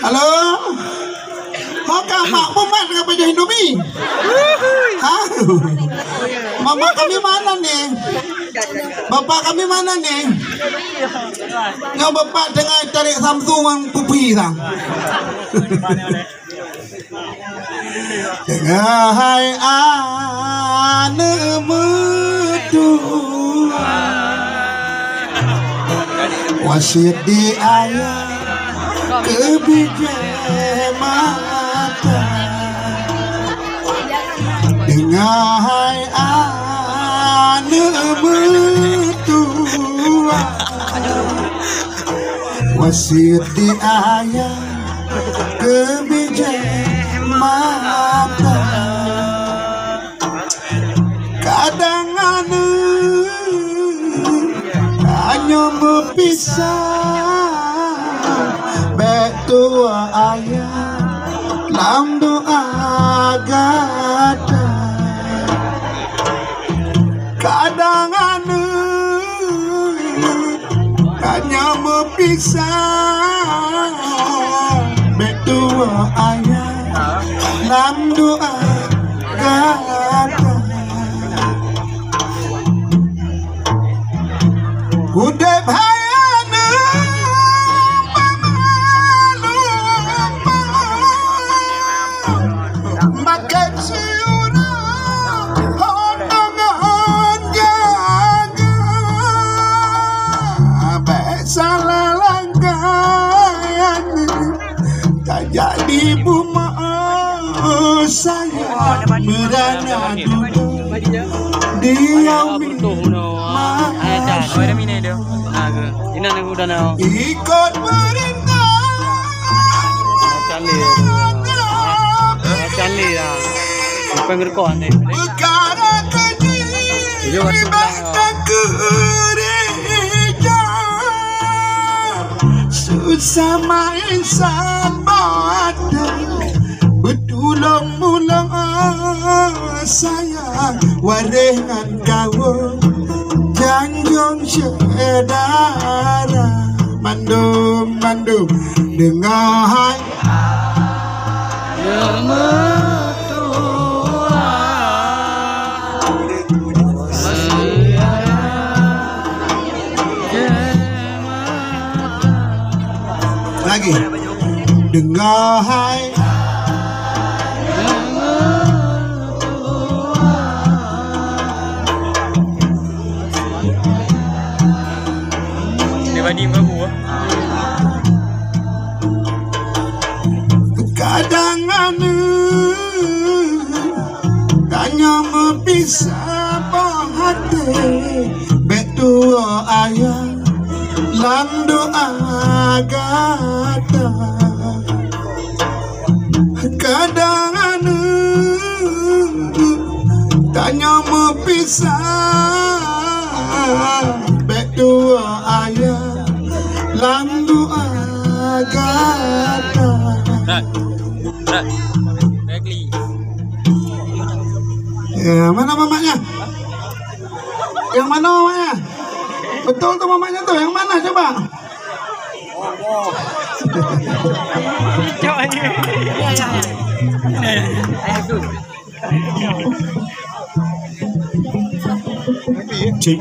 Halo. Maka mak mumat dengan baju Indomie. Hah? Mama kami mana nih? Bapak kami mana nih? Yang bapak tengah cari Samsung yang pupi sang. Hai ane medua wasiat di ayah kebijak mata dengan hai ane medua wasiat di ayah kebijak mata kadang ane hanya berpisah betua ayah lam doa gada kadang ane hanya berpisah betua ayah lam doa gada udah bayana makan siura honongan jaga salah langgayan tak jadi buma saya merana duduk diam ikut perintah perkara keji ribatkan gereja sesama insan badan bertulang-ulang sayang warengan kau janjong sedara mandum dengan lagi dengan kadang ane hanya mempisah hati betua ayah lan doa gata kadang ane hanya mempisah betua ayah lan doa gata. Ya, mana mamanya? Yang mana mamanya? Betul tuh mamanya tuh, yang mana coba? Cing.